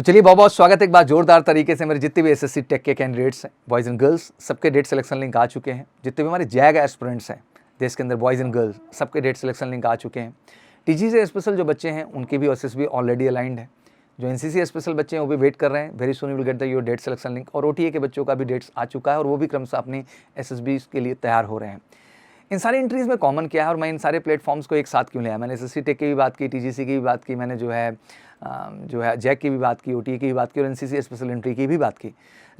तो चलिए बहुत बहुत स्वागत है एक बार जोरदार तरीके से मेरे जितने भी एसएससी टेक के कैंडिडेट्स हैं, बॉयज़ एंड गर्ल्स, सबके डेट सिलेक्शन लिंक आ चुके हैं। जितने भी हमारे जैग एस्पिरेंट्स हैं देश के अंदर, बॉयज़ एंड गर्ल्स, सबके डेट सिलेक्शन लिंक आ चुके हैं। टीजी से स्पेशल जो बच्चे हैं उनकी भी एसएसबी ऑलरेडी अलाइंड है। जो एनसीसी स्पेशल बच्चे हैं वो भी वेट कर रहे हैं। Very soon you will get the your date selection link. और ओटीए के बच्चों का भी डेट्स आ चुका है और वो भी क्रमशः अपनी एसएसबी के लिए तैयार हो रहे हैं। इन सारी एंट्रीज़ में कॉमन क्या है और मैं इन सारे प्लेटफॉर्म्स को एक साथ क्यों लिया? मैंने एसएससी टेक की भी बात की, टीजीसी की भी बात की, मैंने जो है जैक की भी बात की, ओटीए की भी बात की और एनसीसी स्पेशल एंट्री की भी बात की।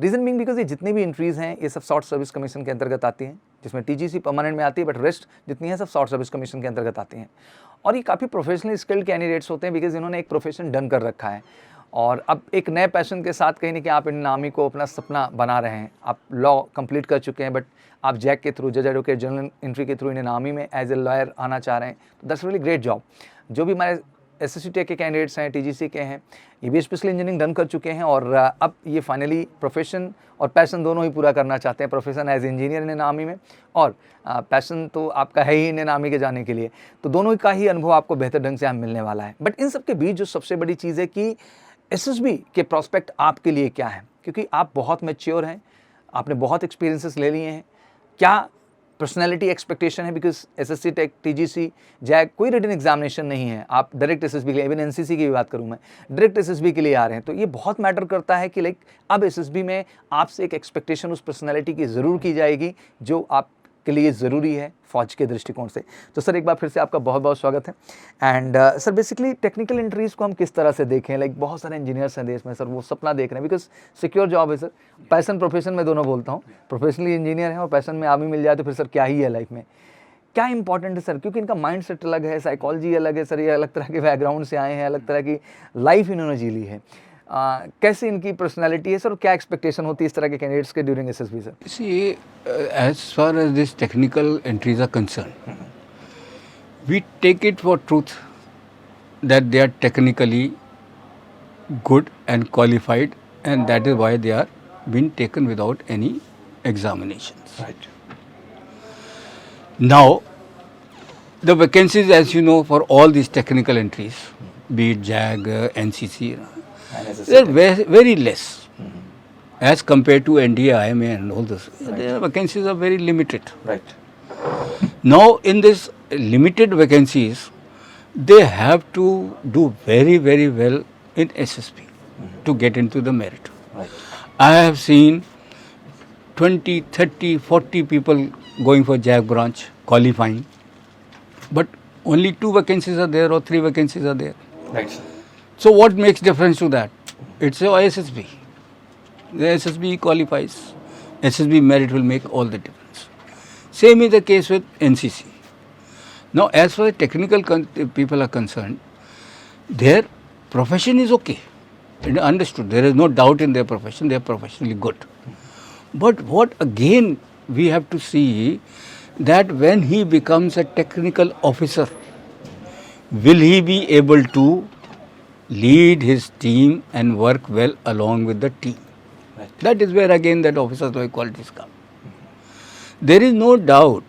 रीज़न बीइंग बिकॉज ये जितनी भी एंट्रीज़ हैं ये सब शॉर्ट सर्विस कमीशन के अंतर्गत आती हैं, जिसमें टीजीसी परमानेंट में आती है, बट रेस्ट जितनी है सब शॉर्ट सर्विस कमीशन के अंतर्गत आती हैं। और ये काफ़ी प्रोफेशनली स्किल्ड कैंडिडेट्स होते हैं बिकॉज इन्होंने एक प्रोफेशन डन कर रखा है और अब एक नए पैशन के साथ कहीं ना कहीं आप इंडियन आर्मी को अपना सपना बना रहे हैं। आप लॉ कंप्लीट कर चुके हैं बट आप जैक के थ्रू, जज एडवोकेट जनरल एंट्री के थ्रू इंडियन आर्मी में एज ए लॉयर आना चाह रहे हैं, तो दैट्स रियली ग्रेट जॉब। जो भी हमारे एसएससी टेक के कैंडिडेट्स हैं, टीजीसी के हैं, ये भी स्पेशल इंजीनियरिंग डन कर चुके हैं और अब ये फाइनली प्रोफेशन और पैशन दोनों ही पूरा करना चाहते हैं। Profession as engineer Indian army में और पैशन तो आपका है ही इंडियन आर्मी के जाने के लिए, तो दोनों का ही अनुभव आपको बेहतर ढंग से यहाँ मिलने वाला है। बट इन सब के बीच जो सबसे बड़ी चीज़ है कि एसएसबी के प्रॉस्पेक्ट आपके लिए क्या है, क्योंकि आप बहुत मैच्योर हैं, आपने बहुत एक्सपीरियंसेस ले लिए हैं। क्या पर्सनैलिटी एक्सपेक्टेशन है? Because SSC tech, TGC, JAG कोई रिटन एग्जामिनेशन नहीं है, आप डायरेक्ट एसएसबी के लिए, इवन एनसीसी की भी बात करूँ मैं, डायरेक्ट एसएसबी के लिए आ रहे हैं। तो ये बहुत मैटर करता है कि अब एसएसबी में आपसे एक एक्सपेक्टेशन उस पर्सनैलिटी की ज़रूर की जाएगी जो आपके लिए ज़रूरी है फौज के दृष्टिकोण से। तो सर एक बार फिर से आपका बहुत बहुत स्वागत है। And sir basically technical entries को हम किस तरह से देखें? बहुत सारे इंजीनियर्स हैं देश में सर, वो सपना देख रहे हैं बिकॉज सिक्योर जॉब है सर, पैशन प्रोफेशन में दोनों बोलता हूँ, प्रोफेशनली इंजीनियर है और पैशन में आर्मी मिल जाए तो फिर सर क्या ही है लाइफ में। क्या इंपॉर्टेंट है सर? क्योंकि इनका माइंड सेट अलग है, साइकोलॉजी अलग है सर, ये अलग तरह के बैकग्राउंड से आए हैं, अलग तरह की लाइफ इन्होंने जी ली है। कैसे इनकी पर्सनैलिटी है सर और क्या एक्सपेक्टेशन होती है इस तरह के कैंडिडेट्स के during SSB sir? See, as far as these technical entries are concerned, we take it for truth that they are technically good and qualified, and that is why they are being taken without any examinations. Right. Now, the vacancies, as you know, for all these technical entries, be it JAG, NCC, they are very, very less. As compared to NDA, IMA and all this, their vacancies are very limited. Right. Now, in this limited vacancies, they have to do very, very well in SSB to get into the merit. Right. I have seen 20, 30, 40 people going for JAG branch, qualifying, but only 2 vacancies are there or 3 vacancies are there. Right, sir. So what makes difference to that? It's a SSB. The SSB qualifies. SSB merit will make all the difference. Same is the case with NCC. Now, as far as technical people are concerned, their profession is okay. Understood. There is no doubt in their profession. They are professionally good. But what again we have to see that when he becomes a technical officer, will he be able to lead his team and work well along with the team? Right. That is where again that officers like qualities come. There is no doubt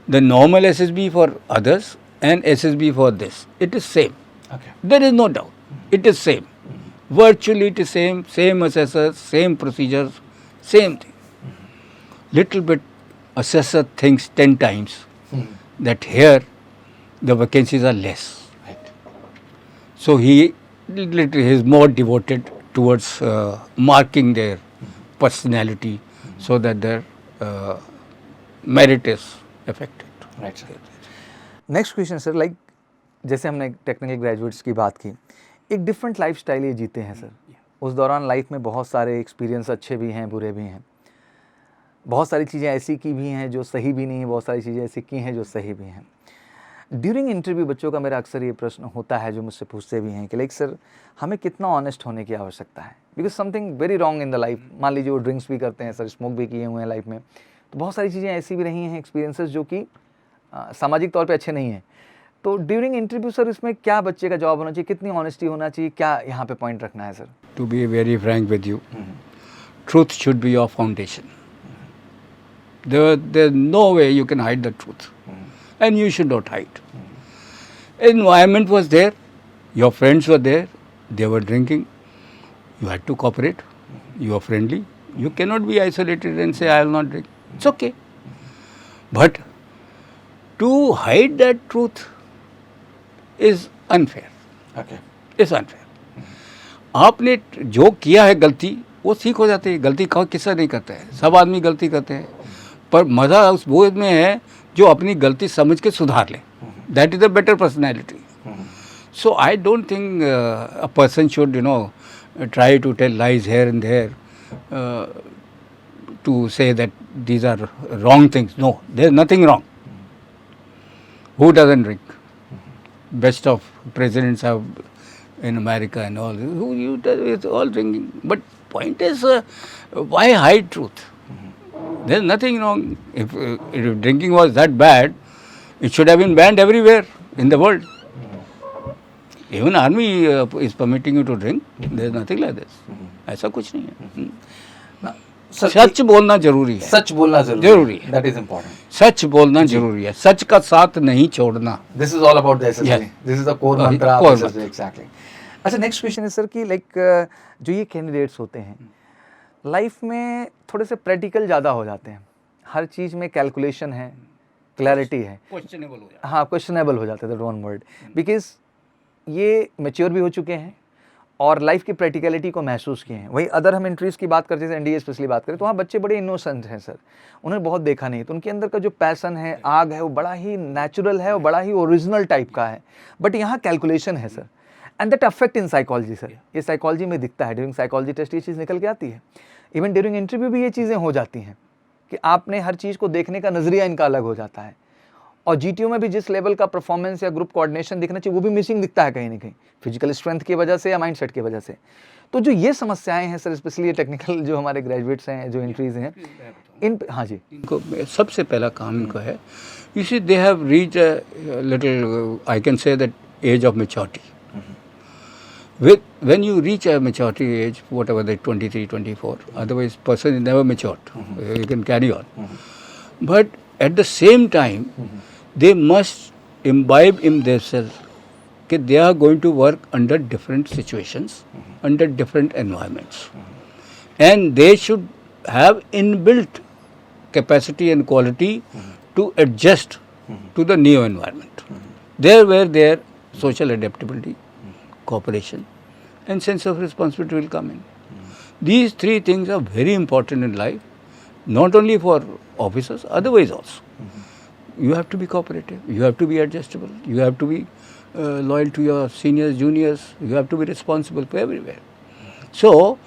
the normal SSB for others and SSB for this, it is same. Okay. There is no doubt. It is same. Virtually it is same assessors, same procedures, same thing. Little bit assessor thinks 10 times that here the vacancies are less. Right. So he is more devoted towards marking their personality so that their merit is affected. Right sir. Next question sir, जैसे हमने technical graduates की बात की, एक different life style ये जीते हैं sir. उस दौरान लाइफ में बहुत सारे एक्सपीरियंस अच्छे भी हैं, बुरे भी हैं, बहुत सारी चीज़ें ऐसी की भी हैं जो सही भी नहीं है, बहुत सारी चीज़ें ऐसी की हैं जो सही भी हैं। ड्यूरिंग इंटरव्यू बच्चों का मेरा अक्सर ये प्रश्न होता है जो मुझसे पूछते भी हैं कि सर हमें कितना ऑनेस्ट होने की आवश्यकता है, because something very wrong in the life. मान लीजिए वो ड्रिंक्स भी करते हैं सर, स्मोक भी किए हुए हैं लाइफ में, तो बहुत सारी चीज़ें ऐसी भी रही हैं एक्सपीरियंसेस जो कि सामाजिक तौर पे अच्छे नहीं हैं। तो ड्यूरिंग इंटरव्यू सर इसमें क्या बच्चे का जवाब होना चाहिए, कितनी ऑनेस्टी होना चाहिए, क्या यहाँ पे पॉइंट रखना है sir? To be very frank with you, truth should be your foundation. There's no way you can hide the truth, and you should not hide. Environment was there, your friends were there, they were drinking. You had to cooperate. You are friendly. You cannot be isolated and say, I will not drink. It's okay. But to hide that truth is unfair. Okay. It's unfair. आपने जो किया है गलती वो ठीक हो जाती है. गलती किसका नहीं करता है, सब आदमी गलती करते हैं. पर मज़ा उस वो में है जो अपनी गलती समझ के सुधार ले. That is a better personality. So I don't think a person should try to tell lies here and there to say that these are wrong things. No, there is nothing wrong. Who doesn't drink? Best of presidents have in America and all. It's all drinking. But point is, why hide truth? There is nothing wrong. If drinking was that bad, it should have been banned everywhere in the world. Even army is permitting you to drink. There is nothing like this. ऐसा कुछ नहीं है. सच बोलना जरूरी है. सच बोलना जरूरी है. That is important. सच बोलना जरूरी है. सच का साथ नहीं छोड़ना. This is all about the SSB. Yes. This is the core mantra of SSB. Exactly. अच्छा, नेक्स्ट क्वेश्चन है सर कि लाइक जो ये कैंडिडेट्स होते हैं लाइफ में थोड़े से प्रैक्टिकल ज़्यादा हो जाते हैं. हर चीज़ में कैलकुलेशन है, क्लैरिटी है. क्वेश्चनेबल हो जाता है. हाँ, क्वेश्चनेबल हो जाते हैं. That one word. बिकॉज ये मैच्योर भी हो चुके हैं और लाइफ की प्रैक्टिकलिटी को महसूस किए हैं. वही अदर हम एंट्रीज़ की बात करते हैं, एनडीए स्पेशली बात करें, तो वहाँ बच्चे बड़े इनोसेंट हैं सर. उन्होंने बहुत देखा नहीं, तो उनके अंदर का जो पैसन है, आग है, वो बड़ा ही नेचुरल है और बड़ा ही ओरिजिनल टाइप का है. बट यहाँ कैलकुलेशन है sir. And that affect in psychology sir. ये साइकोलॉजी में दिखता है. ड्यूरिंग साइकोलॉजी टेस्ट ये चीज़ निकल के आती है. इवन ड्यूरिंग इंटरव्यू भी ये चीज़ें हो जाती हैं कि आपने हर चीज़ को देखने का नज़रिया इनका अलग हो जाता है. और जीटीओ में भी जिस लेवल का परफॉर्मेंस या ग्रुप कोऑर्डिनेशन दिखना चाहिए वो भी मिसिंग दिखता है कहीं ना कहीं, फिजिकल स्ट्रेंथ की वजह से या माइंड सेट की वजह से. तो जो ये समस्याएं हैं सर, स्पेशली टेक्निकल जो हमारे ग्रेजुएट्स हैं, जो एंट्रीज हैं इन, हाँ जी, इनको सबसे पहला काम इनको है, you see they have reach a little, I can say that age of maturity. With when you reach a maturity age, whatever that 23, 24, otherwise person is never matured. You can carry on. But at the same time, they must imbibe in themselves that they are going to work under different situations, under different environments. And they should have inbuilt capacity and quality to adjust to the new environment. There where their social adaptability, cooperation and sense of responsibility will come in. These three things are very important in life, not only for officers, otherwise also. You have to be cooperative, you have to be adjustable, you have to be loyal to your seniors, juniors, you have to be responsible for everywhere. So,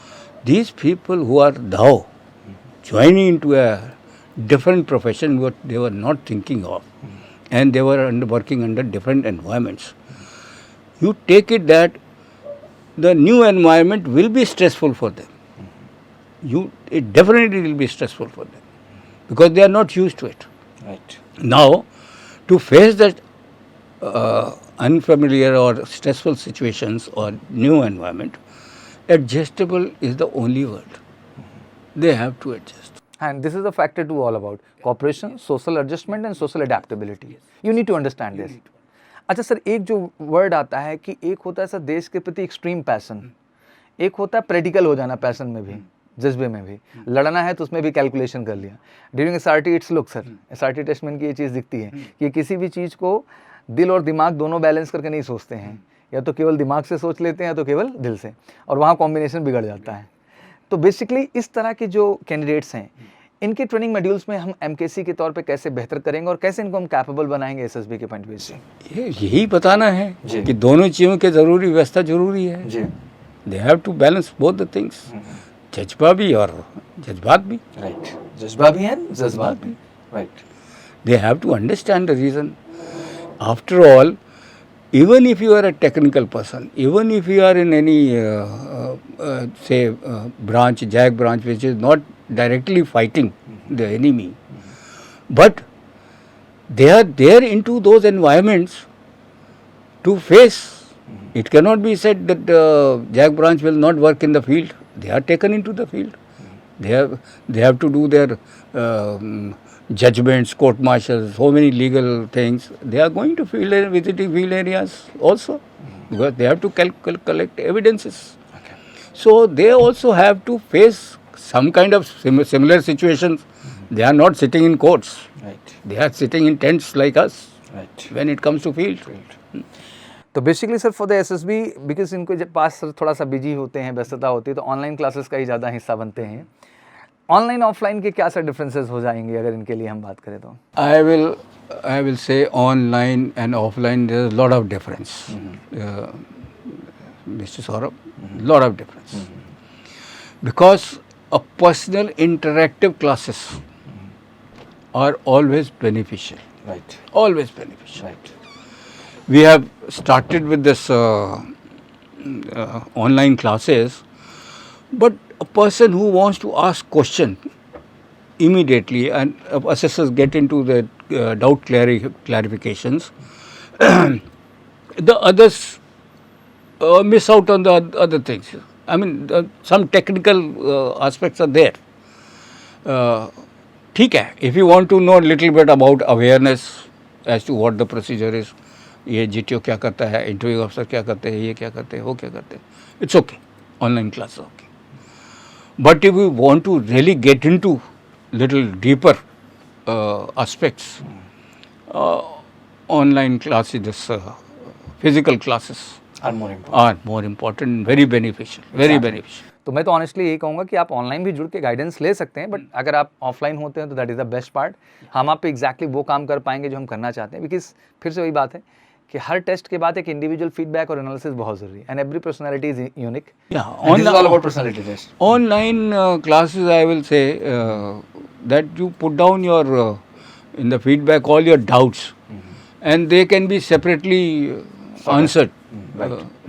these people who are now joining into a different profession what they were not thinking of, and they were working under different environments, you take it that the new environment will be stressful for them. It definitely will be stressful for them because they are not used to it. Right. Now, to face that unfamiliar or stressful situations or new environment, adjustable is the only word. They have to adjust. And this is the factor too all about cooperation, social adjustment and social adaptability. You need to understand this. अच्छा sir, एक जो word आता है कि एक होता है sir देश के प्रति एक्सट्रीम पैसन, एक होता है प्रैक्टिकल हो जाना पैसन में भी, जज्बे में भी. लड़ना है तो उसमें भी कैलकुलेशन कर लिया. During SRT it's look sir, SRT test में ये चीज़ दिखती है कि किसी भी चीज़ को दिल और दिमाग दोनों बैलेंस करके नहीं सोचते हैं, या तो केवल दिमाग से सोच लेते हैं या तो केवल दिल से, और वहाँ कॉम्बिनेशन बिगड़ जाता है. तो बेसिकली इस तरह के जो कैंडिडेट्स हैं इनके ट्रेनिंग मॉड्यूल्स में हम एमकेसी के तौर पे कैसे बेहतर करेंगे और कैसे इनको हम कैपेबल बनाएंगे एसएसबी के पॉइंट ऑफ व्यू से. यही बताना है कि दोनों चीज़ों के ज़रूरी व्यवस्था जरूरी है. They have to balance both the things, जज्बा भी और जज्बात भी. राइट, जज्बा भी है, जज्बात भी. Right. They have to understand the reason. After all, even if you are a technical person, even if you are in any branch, JAG branch, which is not directly fighting the enemy, but they are there into those environments to face. It cannot be said that JAG branch will not work in the field. They are taken into the field. They have to do their judgments, court martials, so many legal things. They are going to visiting field areas also, because they have to collect evidences. Okay. So they also have to face some kind of similar situations. They are not sitting in courts. Right. They are sitting in tents like us Right. when it comes to field. तो basically sir for the SSB because इनको जब पास sir थोड़ा सा busy होते हैं, व्यस्तता होती है, तो ऑनलाइन क्लासेस का ही ज़्यादा हिस्सा बनते हैं। ऑनलाइन ऑफलाइन के क्या सर डिफरेंसेस हो जाएंगे अगर इनके लिए हम बात करें तो? I will say online and offline there is a lot of difference. Mr. Saurabh, lot of difference. Because a personal interactive classes are always beneficial. Right Always beneficial. Right We have started with this online classes, but a person who wants to ask question immediately and assessors get into the doubt clarifications, the others miss out on the other things. I mean, some technical aspects are there. ठीक है, if you want to know a little bit about awareness as to what the procedure is, ये GTO क्या करता है, interview अफसर क्या करते हैं, ये क्या करते हैं, वो क्या करते हैं, it's okay, online class is okay. But if you want to really get into little deeper aspects, online classes, physical classes are more important. are more important, very beneficial, very beneficial. तो मैं तो honestly यही कहूँगा कि आप online भी जुड़ के गाइडेंस ले सकते हैं, बट अगर आप ऑफलाइन होते हैं तो that is the best part. हम आप पे एग्जैक्टली वो काम कर पाएंगे जो हम करना चाहते हैं, बिकॉज फिर से वही बात है कि हर टेस्ट के बाद एक इंडिविजुअल फीडबैक और एनालिसिस बहुत ज़रूरी है, and every personality is unique. Personality test. Online classes, I will say that you put down your in the feedback all your doubts, and they can be separately answered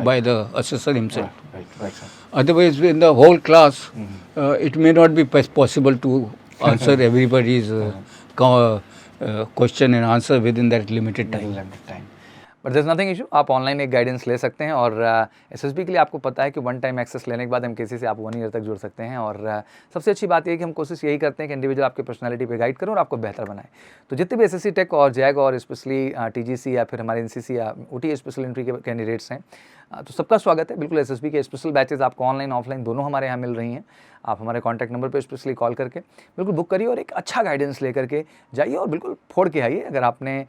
by the assessor himself. Right Otherwise, in the whole class, it may not be possible to answer everybody's question and answer within that limited time. But there is nothing issue, आप online एक guidance ले सकते हैं, और SSB के लिए आपको पता है कि वन टाइम एक्सेस लेने के बाद एमकेसी से आप 1 ईयर तक जुड़ सकते हैं। और सबसे अच्छी बात ये है कि हम कोशिश यही करते हैं कि इंडिविजुअल आपके पर्सनालिटी पे गाइड करें और आपको बेहतर बनाए। तो जितने भी एसएससी टेक और जैग और स्पेशली टीजीसी या फिर हमारे एनसीसी या ओटी स्पेशल एंट्री के कैंडिडेट्स हैं, तो सबका स्वागत है। बिल्कुल एसएसबी के स्पेशल बैचेस आपको ऑनलाइन ऑफलाइन दोनों हमारे यहाँ मिल रही हैं। आप हमारे कॉन्टैक्ट नंबर पे स्पेशली कॉल करके बिल्कुल बुक करिए और एक अच्छा गाइडेंस लेकर के जाइए और बिल्कुल फोड़ के आइए। अगर आपने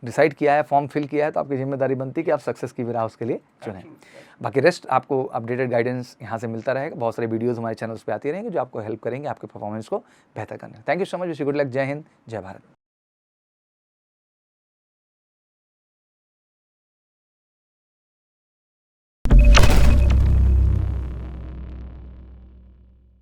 डिसाइड किया है, फॉर्म फिल किया है, तो आपकी जिम्मेदारी बनती है कि आप सक्सेस की राह उसके लिए चुनें। बाकी रेस्ट आपको अपडेटेड गाइडेंस यहाँ से मिलता रहेगा। बहुत सारे वीडियोज़ हमारे चैनल्स पे आती रहेंगे जो आपको हेल्प करेंगे आपके परफॉर्मेंस को बेहतर करने। Thank you so much, wish you good luck. जय हिंद, जय भारत।